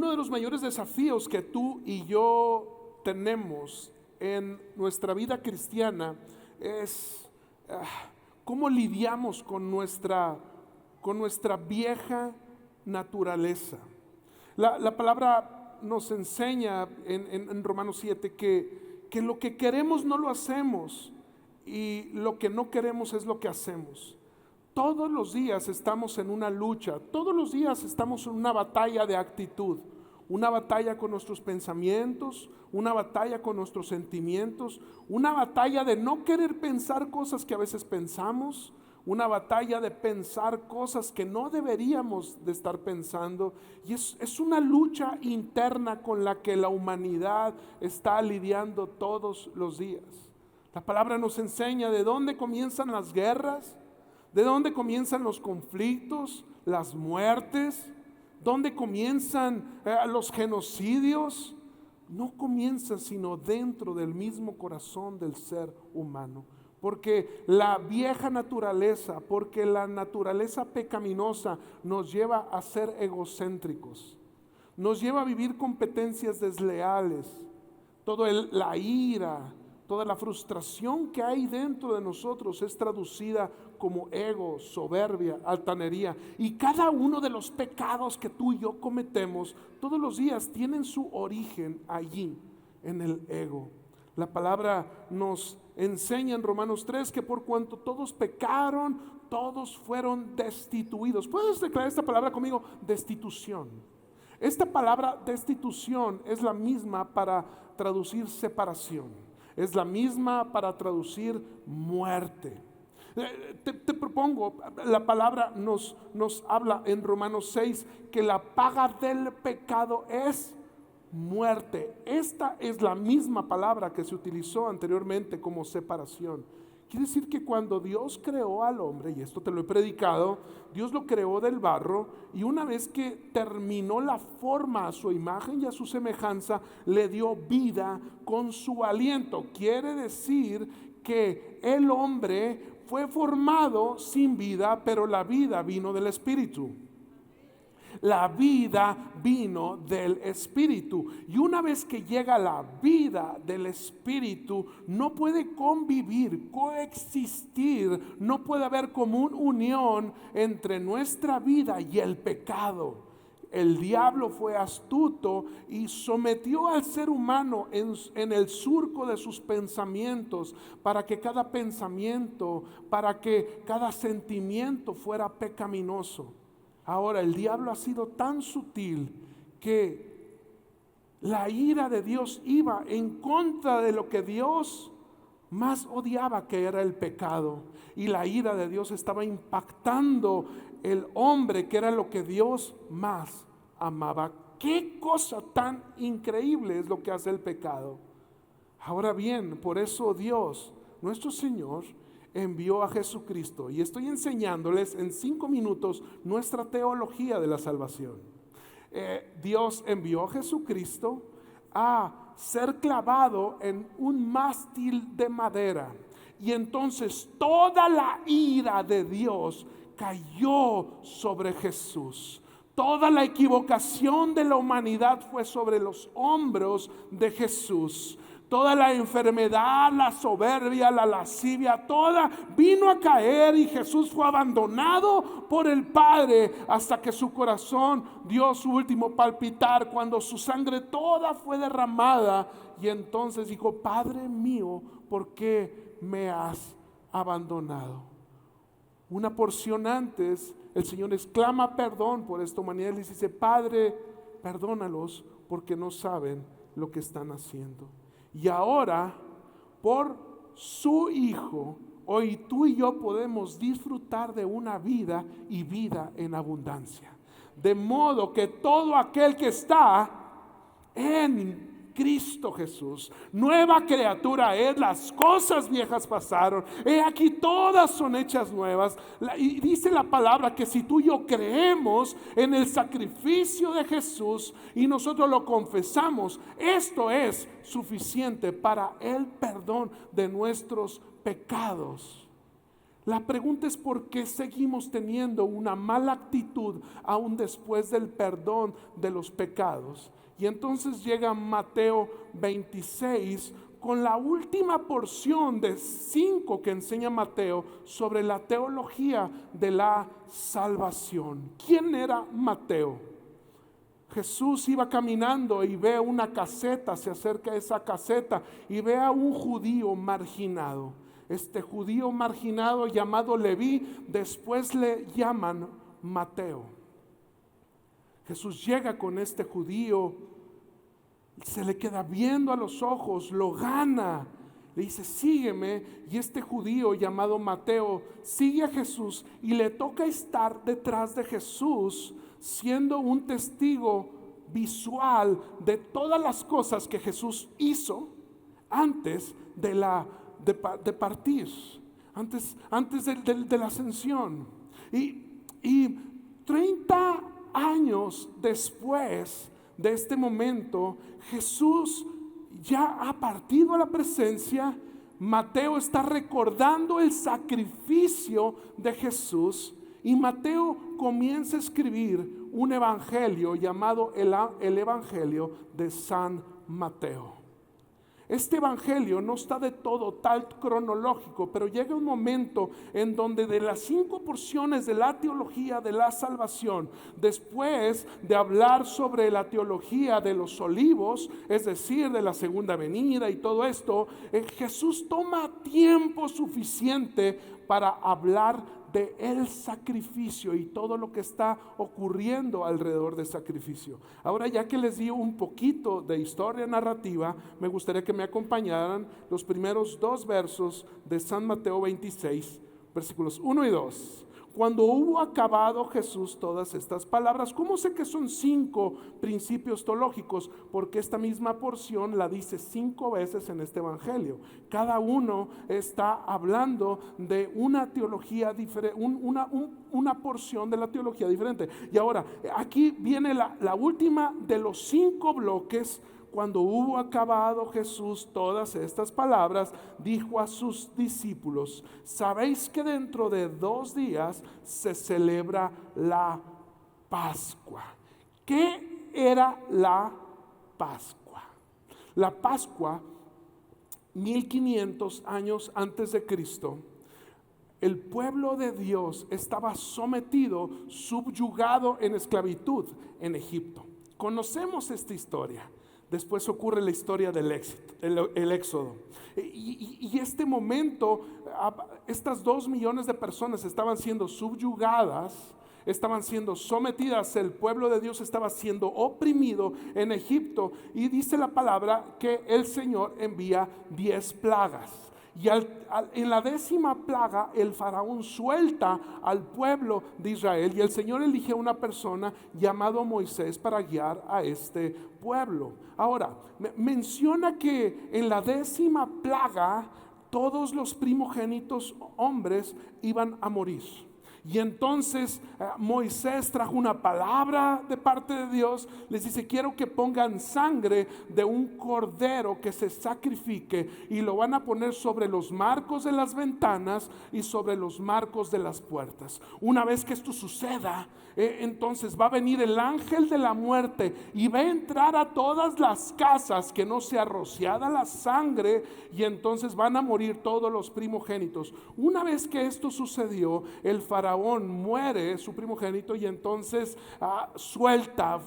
uno de los mayores desafíos que tú y yo tenemos en nuestra vida cristiana es cómo lidiamos con nuestra vieja naturaleza. La palabra nos enseña en Romanos 7 que lo que queremos no lo hacemos y lo que no queremos es lo que hacemos. Todos los días estamos en una lucha, todos los días estamos en una batalla de actitud, una batalla con nuestros pensamientos, una batalla con nuestros sentimientos, una batalla de no querer pensar cosas que a veces pensamos, una batalla de pensar cosas que no deberíamos de estar pensando. Y es una lucha interna con la que la humanidad está lidiando todos los días. La palabra nos enseña de dónde comienzan las guerras, de dónde comienzan los conflictos, las muertes, dónde comienzan los genocidios. No comienzan sino dentro del mismo corazón del ser humano. Porque la vieja naturaleza, porque la naturaleza pecaminosa nos lleva a ser egocéntricos, nos lleva a vivir competencias desleales, la ira, toda la frustración que hay dentro de nosotros es traducida como ego, soberbia, altanería. Y cada uno de los pecados que tú y yo cometemos todos los días tienen su origen allí, en el ego. La palabra nos enseña en Romanos 3 que por cuanto todos pecaron, todos fueron destituidos. ¿Puedes declarar esta palabra conmigo? Destitución. Esta palabra destitución es la misma para traducir separación, es la misma para traducir muerte. Te propongo, la palabra nos habla en Romanos 6 que la paga del pecado es muerte. Esta es la misma palabra que se utilizó anteriormente como separación. Quiere decir que cuando Dios creó al hombre, y esto te lo he predicado, Dios lo creó del barro y una vez que terminó la forma a su imagen y a su semejanza, le dio vida con su aliento. Quiere decir que el hombre fue formado sin vida, pero la vida vino del Espíritu. La vida vino del Espíritu. Y una vez que llega la vida del Espíritu, no puede convivir, coexistir, no puede haber común unión entre nuestra vida y el pecado. El diablo fue astuto y sometió al ser humano en el surco de sus pensamientos para que cada pensamiento, para que cada sentimiento fuera pecaminoso. Ahora, el diablo ha sido tan sutil que la ira de Dios iba en contra de lo que Dios más odiaba, que era el pecado. Y la ira de Dios estaba impactando el hombre, que era lo que Dios más amaba. Qué cosa tan increíble es lo que hace el pecado. Ahora bien, por eso Dios, nuestro Señor, envió a Jesucristo, y estoy enseñándoles en 5 minutos nuestra teología de la salvación. Dios envió a Jesucristo a ser clavado en un mástil de madera, y entonces toda la ira de Dios cayó sobre Jesús. Toda la equivocación de la humanidad fue sobre los hombros de Jesús. Toda la enfermedad, la soberbia, la lascivia, toda vino a caer y Jesús fue abandonado por el Padre hasta que su corazón dio su último palpitar, cuando su sangre toda fue derramada. Y entonces dijo: Padre mío, ¿por qué me has abandonado? Una porción antes, el Señor exclama perdón por esta humanidad y les dice: Padre, perdónalos porque no saben lo que están haciendo. Y ahora, por su Hijo, hoy tú y yo podemos disfrutar de una vida y vida en abundancia. De modo que todo aquel que está en Cristo Jesús, nueva criatura es, las cosas viejas pasaron, he aquí todas son hechas nuevas. Y dice la palabra que si tú y yo creemos en el sacrificio de Jesús y nosotros lo confesamos, esto es suficiente para el perdón de nuestros pecados. La pregunta es por qué seguimos teniendo una mala actitud aún después del perdón de los pecados. Y entonces llega Mateo 26 con la última porción de 5 que enseña Mateo sobre la teología de la salvación. ¿Quién era Mateo? Jesús iba caminando y ve una caseta, se acerca a esa caseta y ve a un judío marginado. Este judío marginado llamado Leví, después le llaman Mateo. Jesús llega con este judío, se le queda viendo a los ojos, lo gana, le dice sígueme, y este judío llamado Mateo sigue a Jesús y le toca estar detrás de Jesús, siendo un testigo visual de todas las cosas que Jesús hizo antes de partir, antes de la ascensión. Y 30 años después de este momento, Jesús ya ha partido a la presencia. Mateo está recordando el sacrificio de Jesús y Mateo comienza a escribir un evangelio llamado el Evangelio de San Mateo. Este evangelio no está de todo tal cronológico, pero llega un momento en donde de las 5 porciones de la teología de la salvación, después de hablar sobre la teología de los olivos, es decir, de la segunda venida y todo esto, Jesús toma tiempo suficiente para hablar de el sacrificio y todo lo que está ocurriendo alrededor del sacrificio. Ahora, ya que les di un poquito de historia narrativa, me gustaría que me acompañaran los primeros 2 versos de San Mateo 26, versículos 1 y 2. Cuando hubo acabado Jesús todas estas palabras, ¿cómo sé que son 5 principios teológicos? Porque esta misma porción la dice 5 veces en este evangelio. Cada uno está hablando de una teología diferente, una porción de la teología diferente. Y ahora, aquí viene la última de los 5 bloques. Cuando hubo acabado Jesús todas estas palabras, dijo a sus discípulos: sabéis que dentro de 2 días se celebra la Pascua. ¿Qué era la Pascua? La Pascua, 1500 años antes de Cristo, el pueblo de Dios estaba sometido, subyugado en esclavitud en Egipto. Conocemos esta historia. Después ocurre la historia del éxodo. Y este momento, estas 2 millones de personas estaban siendo subyugadas, estaban siendo sometidas, el pueblo de Dios estaba siendo oprimido en Egipto. Y dice la palabra que el Señor envía 10 plagas. Y en la 10ª plaga el faraón suelta al pueblo de Israel y el Señor elige a una persona llamado Moisés para guiar a este pueblo. Ahora, menciona que en la 10ª plaga todos los primogénitos hombres iban a morir. Y entonces Moisés trajo una palabra de parte de Dios, les dice: quiero que pongan sangre de un cordero que se sacrifique y lo van a poner sobre los marcos de las ventanas y sobre los marcos de las puertas. Una vez que esto suceda, entonces va a venir el ángel de la muerte y va a entrar a todas las casas que no sea rociada la sangre, y entonces van a morir todos los primogénitos. Una vez que esto sucedió, el faraón muere, su primogénito, y entonces suelta,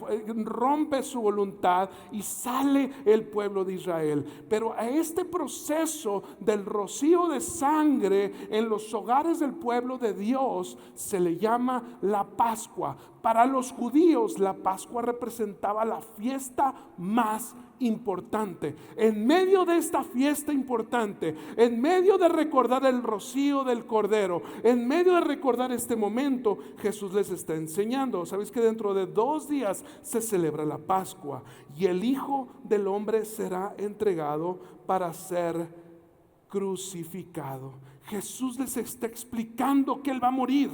rompe su voluntad y sale el pueblo de Israel. Pero a este proceso del rocío de sangre en los hogares del pueblo de Dios se le llama la Pascua. Para los judíos la Pascua representaba la fiesta más importante. En medio de esta fiesta importante, en medio de recordar el rocío del cordero, en medio de recordar este momento, Jesús les está enseñando: sabéis que dentro de 2 días se celebra la Pascua y el Hijo del Hombre será entregado para ser crucificado. Jesús les está explicando que Él va a morir,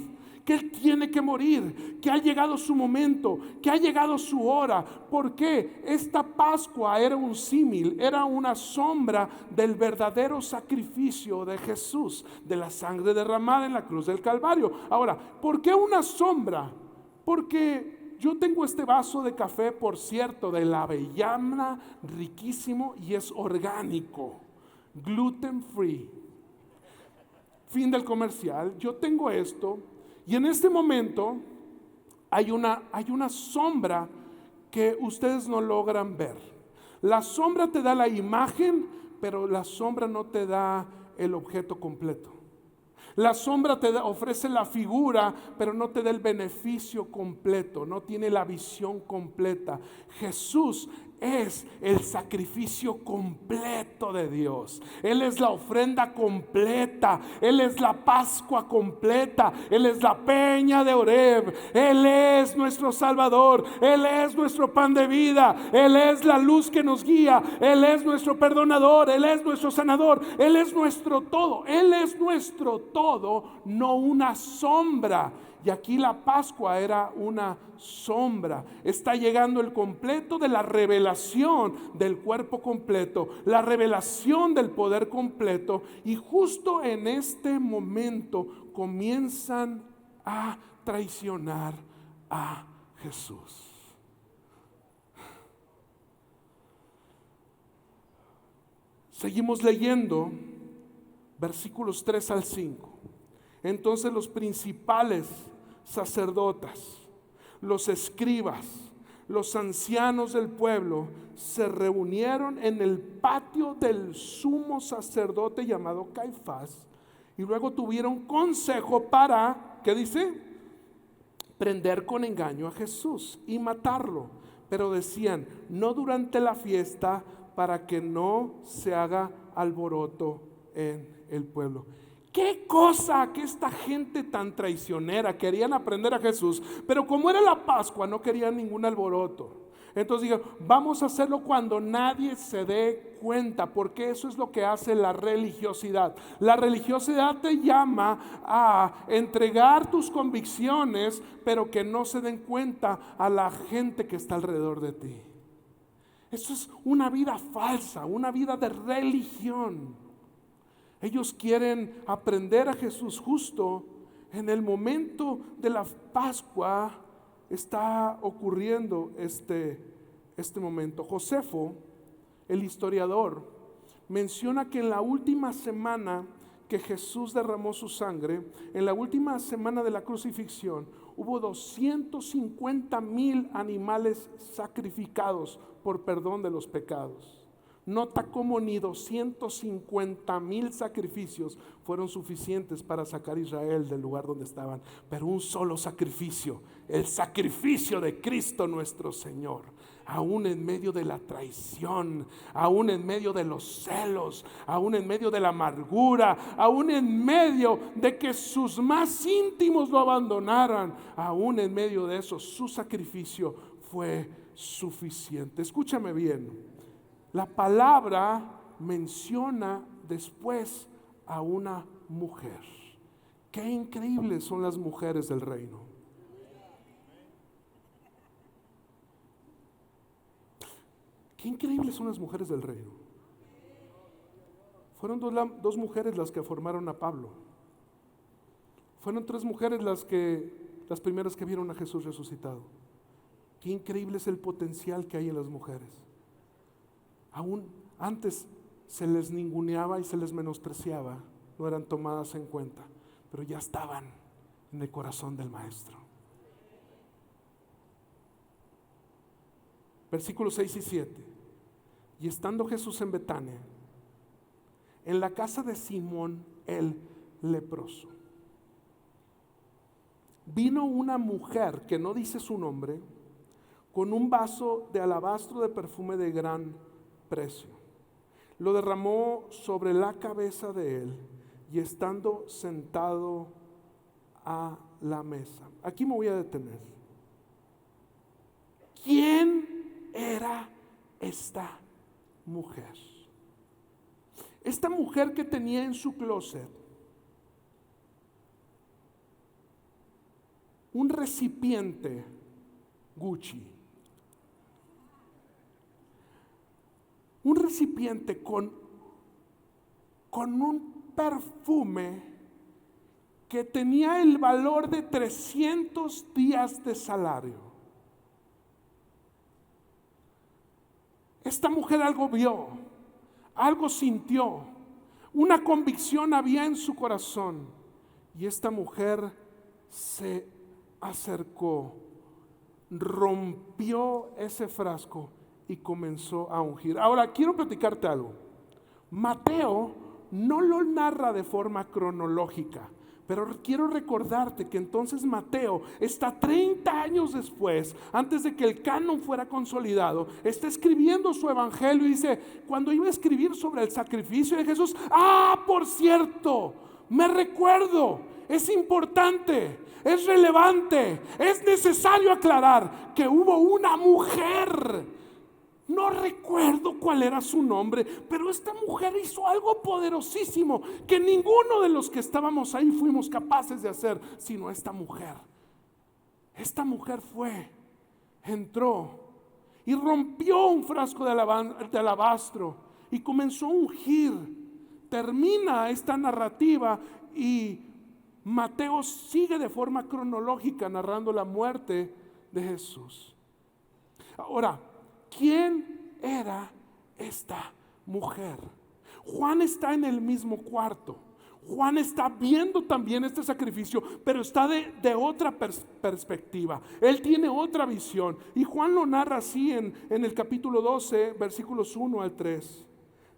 que Él tiene que morir, que ha llegado su momento, que ha llegado su hora. ¿Por qué? Esta Pascua era un símil, era una sombra del verdadero sacrificio de Jesús, de la sangre derramada en la cruz del Calvario. Ahora, ¿por qué una sombra? Porque yo tengo este vaso de café, por cierto, de la Avellana, riquísimo, y es orgánico, gluten free. Fin del comercial. Yo tengo esto y en este momento hay una sombra que ustedes no logran ver. La sombra te da la imagen, pero la sombra no te da el objeto completo. La sombra te ofrece la figura, pero no te da el beneficio completo, no tiene la visión completa. Jesús es el sacrificio completo de Dios. Él es la ofrenda completa. Él es la Pascua completa. Él es la peña de Oreb. Él es nuestro Salvador. Él es nuestro pan de vida. Él es la luz que nos guía. Él es nuestro perdonador. Él es nuestro sanador. Él es nuestro todo. Él es nuestro todo, no una sombra. Y aquí la Pascua era una sombra. Está llegando el completo de la revelación del cuerpo completo, la revelación del poder completo. Y justo en este momento comienzan a traicionar a Jesús. Seguimos leyendo versículos 3 al 5. Entonces los principales sacerdotes, los escribas, los ancianos del pueblo se reunieron en el patio del sumo sacerdote llamado Caifás, y luego tuvieron consejo para, ¿qué dice? Prender con engaño a Jesús y matarlo. Pero decían, no durante la fiesta, para que no se haga alboroto en el pueblo. Qué cosa que esta gente tan traicionera querían aprender a Jesús, pero como era la Pascua no querían ningún alboroto. Entonces digo, vamos a hacerlo cuando nadie se dé cuenta, porque eso es lo que hace la religiosidad. La religiosidad te llama a entregar tus convicciones, pero que no se den cuenta a la gente que está alrededor de ti. Eso es una vida falsa, una vida de religión. Ellos quieren aprender a Jesús justo en el momento de la Pascua. Está ocurriendo este momento. Josefo, el historiador, menciona que en la última semana que Jesús derramó su sangre, en la última semana de la crucifixión, hubo 250,000 animales sacrificados por perdón de los pecados. Nota cómo ni 250,000 sacrificios fueron suficientes para sacar a Israel del lugar donde estaban, pero un solo sacrificio, el sacrificio de Cristo nuestro Señor, aún en medio de la traición, aún en medio de los celos, aún en medio de la amargura, aún en medio de que sus más íntimos lo abandonaran, aún en medio de eso, su sacrificio fue suficiente. Escúchame bien. La palabra menciona después a una mujer. Qué increíbles son las mujeres del reino. Qué increíbles son las mujeres del reino. Fueron dos mujeres las que formaron a Pablo. Fueron 3 mujeres las primeras que vieron a Jesús resucitado. Qué increíble es el potencial que hay en las mujeres. Aún antes se les ninguneaba y se les menospreciaba, no eran tomadas en cuenta, pero ya estaban en el corazón del Maestro. Versículos 6 y 7. Y estando Jesús en Betania, en la casa de Simón el leproso, vino una mujer que no dice su nombre, con un vaso de alabastro de perfume de gran precio. Lo derramó sobre la cabeza de él, y estando sentado a la mesa. Aquí me voy a detener. ¿Quién era esta mujer? Esta mujer que tenía en su closet un recipiente Gucci, un recipiente con un perfume que tenía el valor de 300 días de salario. Esta mujer algo vio, algo sintió, una convicción había en su corazón, y esta mujer se acercó, rompió ese frasco y comenzó a ungir. Ahora quiero platicarte algo. Mateo no lo narra de forma cronológica, pero quiero recordarte que entonces Mateo está 30 años después, antes de que el canon fuera consolidado, está escribiendo su evangelio y dice, cuando iba a escribir sobre el sacrificio de Jesús, por cierto, me recuerdo, es importante, es relevante, es necesario aclarar que hubo una mujer. No recuerdo cuál era su nombre, pero esta mujer hizo algo poderosísimo que ninguno de los que estábamos ahí fuimos capaces de hacer, sino esta mujer. Esta mujer entró y rompió un frasco de alabastro y comenzó a ungir. Termina esta narrativa y Mateo sigue de forma cronológica narrando la muerte de Jesús. Ahora, ¿quién era esta mujer? Juan está en el mismo cuarto. Juan está viendo también este sacrificio, pero está de otra perspectiva. Él tiene otra visión. Y Juan lo narra así en el capítulo 12, versículos 1 al 3.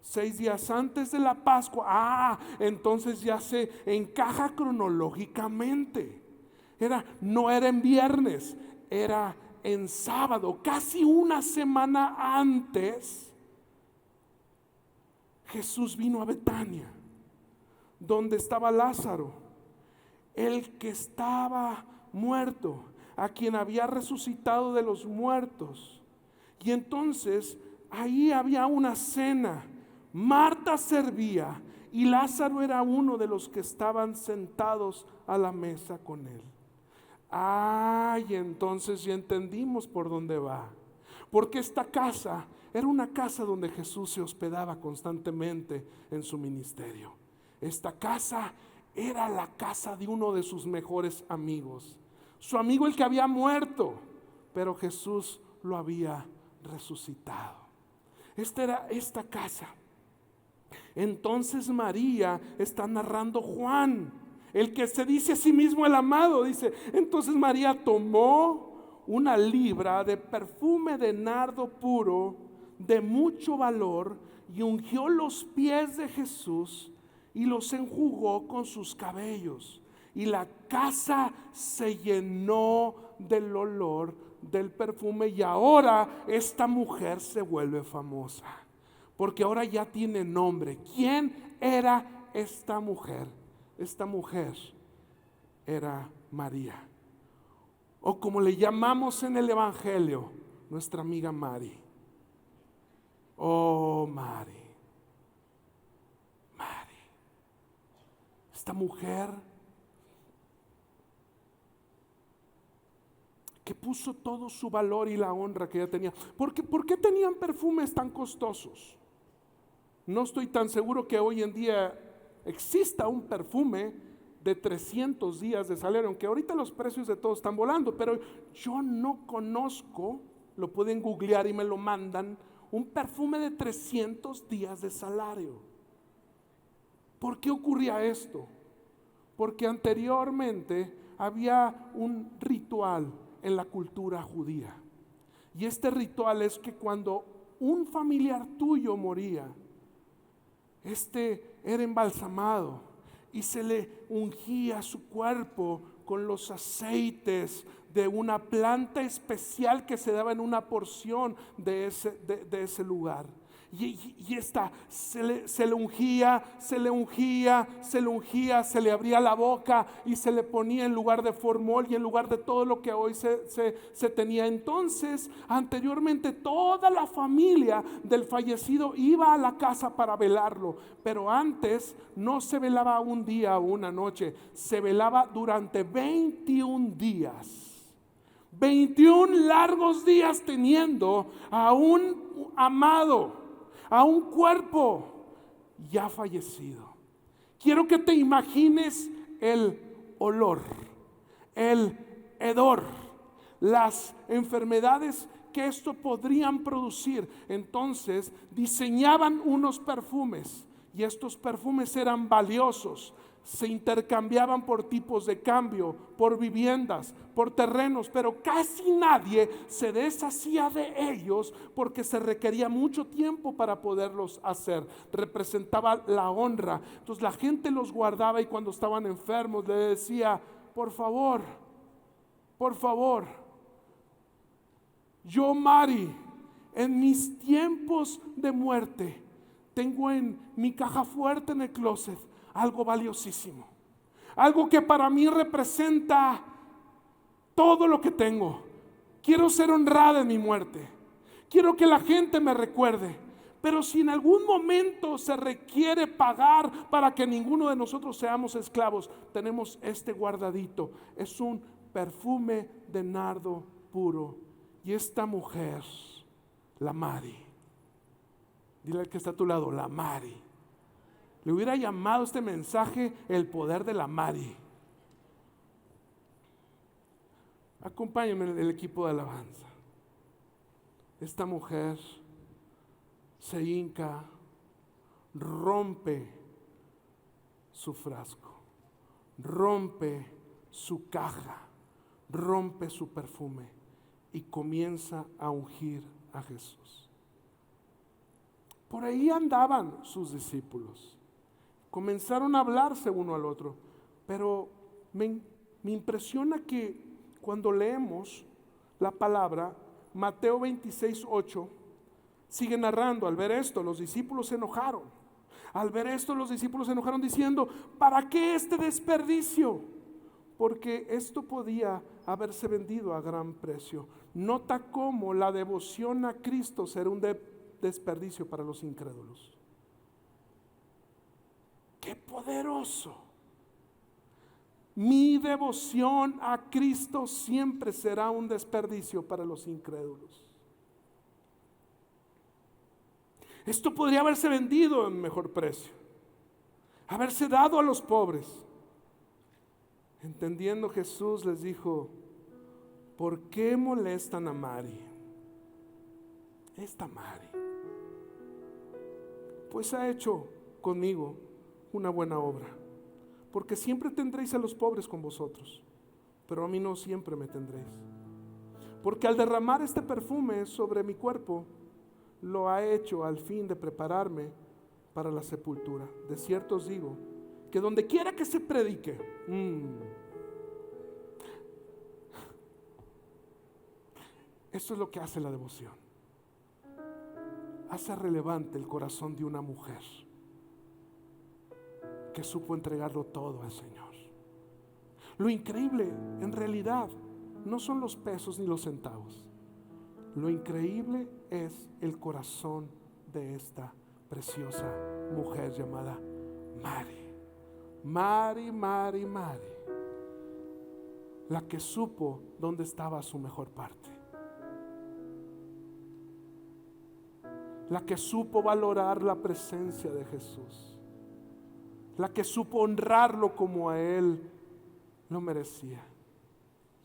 6 días antes de la Pascua. Entonces ya se encaja cronológicamente. No era en viernes, era en sábado, casi una semana antes. Jesús vino a Betania, donde estaba Lázaro, el que estaba muerto, a quien había resucitado de los muertos. Y entonces ahí había una cena. Marta servía y Lázaro era uno de los que estaban sentados a la mesa con él. Y entonces ya entendimos por dónde va. Porque esta casa era una casa donde Jesús se hospedaba constantemente en su ministerio. Esta casa era la casa de uno de sus mejores amigos. Su amigo el que había muerto, pero Jesús lo había resucitado. Esta era esta casa. Entonces María está narrando Juan, el que se dice a sí mismo el amado. Dice, entonces María tomó una libra de perfume de nardo puro, de mucho valor, y ungió los pies de Jesús y los enjugó con sus cabellos. Y la casa se llenó del olor del perfume. Y ahora esta mujer se vuelve famosa, porque ahora ya tiene nombre. ¿Quién era esta mujer? Esta mujer era María, o como le llamamos en el evangelio, nuestra amiga Mari. Mari. Esta mujer que puso todo su valor y la honra que ella tenía. ¿Por qué tenían perfumes tan costosos? No estoy tan seguro que hoy en día exista un perfume de 300 días de salario, aunque ahorita los precios de todo están volando, pero yo no conozco, lo pueden googlear y me lo mandan, un perfume de 300 días de salario. ¿Por qué ocurría esto? Porque anteriormente había un ritual en la cultura judía, y este ritual es que cuando un familiar tuyo moría, era embalsamado y se le ungía su cuerpo con los aceites de una planta especial que se daba en una porción de ese lugar. Y esta se le ungía, se le ungía, se le ungía, se le abría la boca y se le ponía en lugar de formol y en lugar de todo lo que hoy se tenía. Entonces, anteriormente toda la familia del fallecido iba a la casa para velarlo, pero antes no se velaba un día o una noche, se velaba durante 21 días. 21 largos días teniendo a un amado, a un cuerpo ya fallecido. Quiero que te imagines el olor, el hedor, las enfermedades que esto podrían producir. Entonces diseñaban unos perfumes y estos perfumes eran valiosos. Se intercambiaban por tipos de cambio, por viviendas, por terrenos, pero casi nadie se deshacía de ellos porque se requería mucho tiempo para poderlos hacer. Representaba la honra. Entonces la gente los guardaba y cuando estaban enfermos le decía: por favor, yo, Mari, en mis tiempos de muerte tengo en mi caja fuerte en el closet algo valiosísimo, algo que para mí representa todo lo que tengo. Quiero ser honrada en mi muerte, quiero que la gente me recuerde. Pero si en algún momento se requiere pagar para que ninguno de nosotros seamos esclavos, tenemos este guardadito. Es un perfume de nardo puro. Y esta mujer, la Mari, dile al que está a tu lado, la Mari. Le hubiera llamado este mensaje el poder de la Mari. Acompáñenme en el equipo de alabanza. Esta mujer se hinca, rompe su frasco, rompe su caja, rompe su perfume y comienza a ungir a Jesús. Por ahí andaban sus discípulos. Comenzaron a hablarse uno al otro, pero me impresiona que cuando leemos la palabra, Mateo 26:8, sigue narrando. Al ver esto, los discípulos se enojaron. Al ver esto, los discípulos se enojaron diciendo: ¿para qué este desperdicio? Porque esto podía haberse vendido a gran precio. Nota cómo la devoción a Cristo será un desperdicio para los incrédulos. ¡Qué poderoso! Mi devoción a Cristo siempre será un desperdicio para los incrédulos. Esto podría haberse vendido en mejor precio, haberse dado a los pobres. Entendiendo, Jesús les dijo: ¿por qué molestan a Mari? Esta Mari, pues ha hecho conmigo una buena obra, porque siempre tendréis a los pobres con vosotros, pero a mí no siempre me tendréis. Porque al derramar este perfume sobre mi cuerpo, lo ha hecho al fin de prepararme para la sepultura. De cierto os digo que donde quiera que se predique, esto es lo que hace la devoción. Hace relevante el corazón de una mujer que supo entregarlo todo al Señor. Lo increíble en realidad no son los pesos ni los centavos. Lo increíble es el corazón de esta preciosa mujer llamada Mari. Mari, Mari, Mari, la que supo dónde estaba su mejor parte, la que supo valorar la presencia de Jesús, la que supo honrarlo como a Él lo merecía.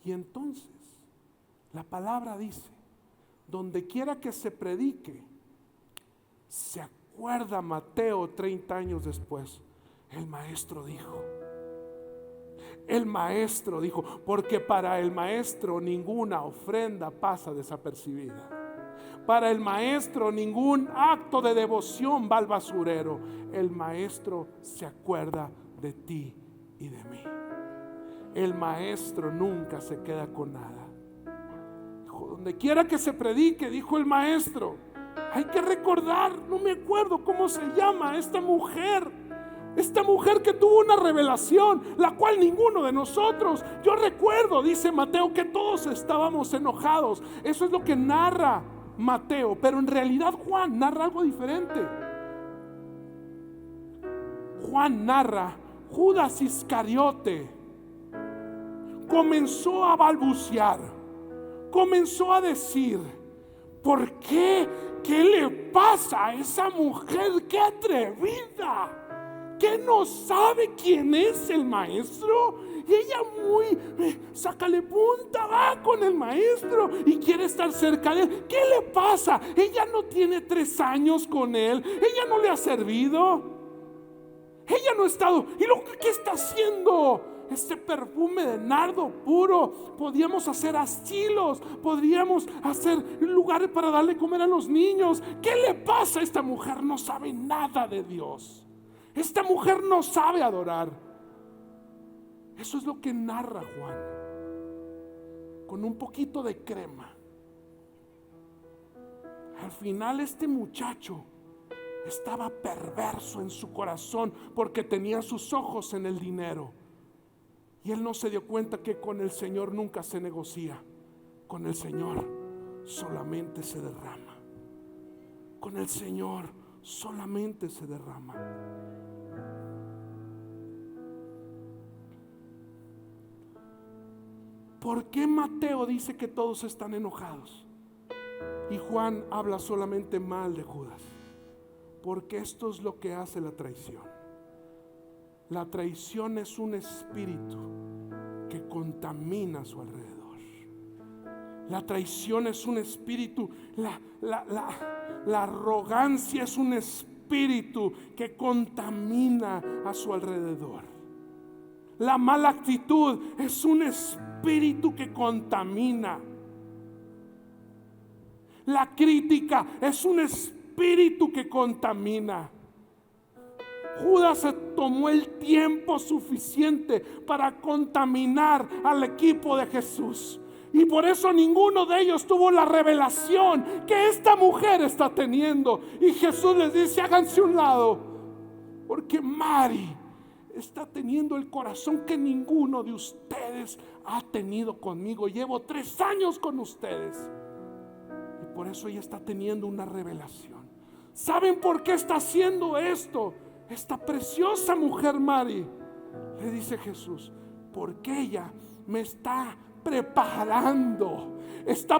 Y entonces la palabra dice: donde quiera que se predique, se acuerda Mateo 30 años después, el maestro dijo, porque para el maestro ninguna ofrenda pasa desapercibida. Para el maestro ningún acto de devoción va al basurero. El maestro se acuerda de ti y de mí. El maestro nunca se queda con nada. Dijo: donde quiera que se predique, dijo el maestro, Hay que recordar, no me acuerdo cómo se llama esta mujer que tuvo una revelación, la cual ninguno de nosotros. Yo recuerdo, dice Mateo, que todos estábamos enojados. Eso es lo que narra Mateo, pero en realidad Juan narra algo diferente. Juan narra: Judas Iscariote comenzó a balbucear, comenzó a decir: ¿por qué? ¿Qué le pasa a esa mujer? ¡Qué atrevida! ¿Que no sabe quién es el maestro? Y ella sácale punta, va con el maestro y quiere estar cerca de él. ¿Qué le pasa? Ella no tiene 3 años con él. Ella no le ha servido. Ella no ha estado. ¿Y lo que está haciendo? Este perfume de nardo puro. Podríamos hacer asilos, podríamos hacer lugares para darle comer a los niños. ¿Qué le pasa? Esta mujer no sabe nada de Dios. Esta mujer no sabe adorar. Eso es lo que narra Juan, con un poquito de crema. Al final este muchacho estaba perverso en su corazón porque tenía sus ojos en el dinero. Y él no se dio cuenta que con el Señor nunca se negocia. Con el Señor solamente se derrama. Con el Señor solamente se derrama. ¿Por qué Mateo dice que todos están enojados y Juan habla solamente mal de Judas? Porque esto es lo que hace la traición. La traición es un espíritu que contamina a su alrededor. La traición es un espíritu, la arrogancia es un espíritu que contamina a su alrededor. La mala actitud es un espíritu que contamina. La crítica es un espíritu que contamina. Judas se tomó el tiempo suficiente para contaminar al equipo de Jesús. Y por eso ninguno de ellos tuvo la revelación que esta mujer está teniendo. Y Jesús les dice: háganse un lado, porque Mari está teniendo el corazón que ninguno de ustedes ha tenido conmigo. Llevo 3 años con ustedes. Y por eso ella está teniendo una revelación. ¿Saben por qué está haciendo esto? Esta preciosa mujer Mari, le dice Jesús, porque ella me está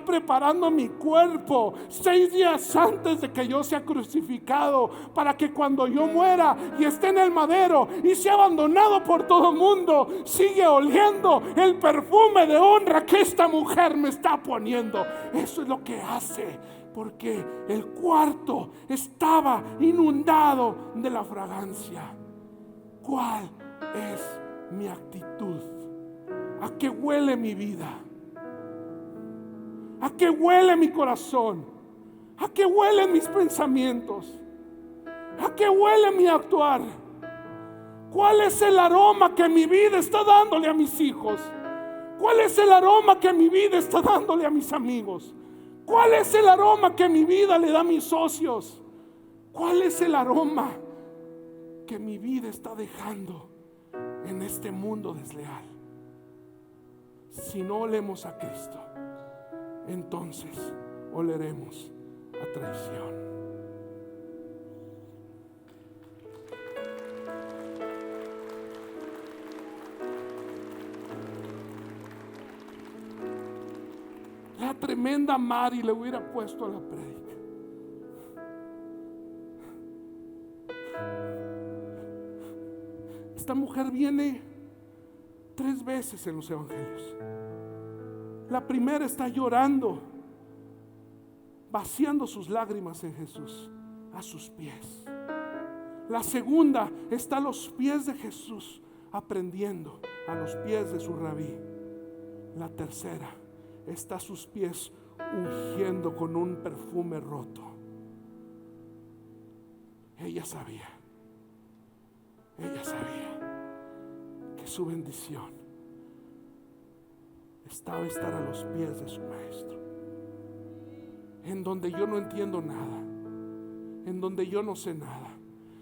preparando mi cuerpo 6 días antes de que yo sea crucificado, para que cuando yo muera y esté en el madero y sea abandonado por todo el mundo, sigue oliendo el perfume de honra que esta mujer me está poniendo. Eso es lo que hace, porque el cuarto estaba inundado de la fragancia. ¿Cuál es mi actitud? ¿A qué huele mi vida? ¿A qué huele mi corazón? ¿A qué huelen mis pensamientos? ¿A qué huele mi actuar? ¿Cuál es el aroma que mi vida está dándole a mis hijos? ¿Cuál es el aroma que mi vida está dándole a mis amigos? ¿Cuál es el aroma que mi vida le da a mis socios? ¿Cuál es el aroma que mi vida está dejando en este mundo desleal? Si no olemos a Cristo, entonces oleremos a traición. La tremenda Mari le hubiera puesto a la prédica. Esta mujer viene 3 veces en los evangelios. La primera está llorando, vaciando sus lágrimas en Jesús, a sus pies. La segunda está a los pies de Jesús, aprendiendo, a los pies de su rabí. La tercera está a sus pies, ungiendo con un perfume roto. Ella sabía que su bendición estaba estar a los pies de su maestro, en donde yo no entiendo nada, en donde yo no sé nada,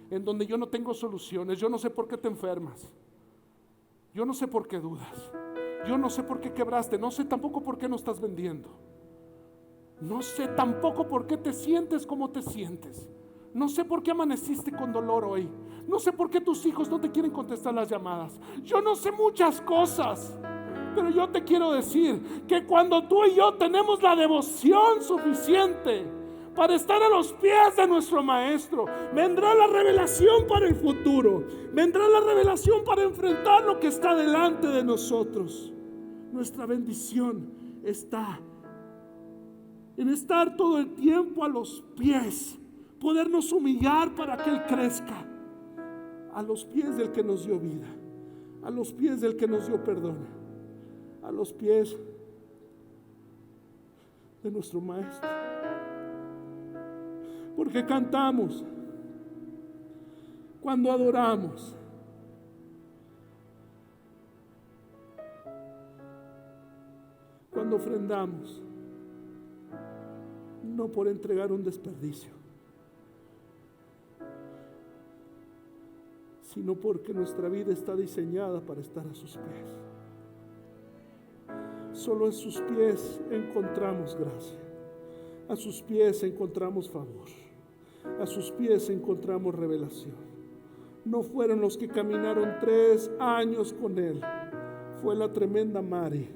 en donde yo no tengo soluciones. Yo no sé por qué te enfermas, yo no sé por qué dudas, yo no sé por qué quebraste, no sé tampoco por qué no estás vendiendo, no sé tampoco por qué te sientes como te sientes, no sé por qué amaneciste con dolor hoy, no sé por qué tus hijos no te quieren contestar las llamadas, yo no sé muchas cosas. Pero yo te quiero decir que cuando tú y yo tenemos la devoción suficiente para estar a los pies de nuestro Maestro, vendrá la revelación para el futuro, vendrá la revelación para enfrentar lo que está delante de nosotros. Nuestra bendición está en estar todo el tiempo a los pies, podernos humillar para que Él crezca, a los pies del que nos dio vida, a los pies del que nos dio perdón, a los pies de nuestro Maestro. Porque cantamos, cuando adoramos, cuando ofrendamos, no por entregar un desperdicio, sino porque nuestra vida está diseñada para estar a sus pies. Solo en sus pies encontramos gracia, a sus pies encontramos favor, a sus pies encontramos revelación. No fueron los que caminaron 3 años con Él, fue la tremenda Mari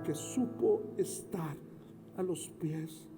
que supo estar a los pies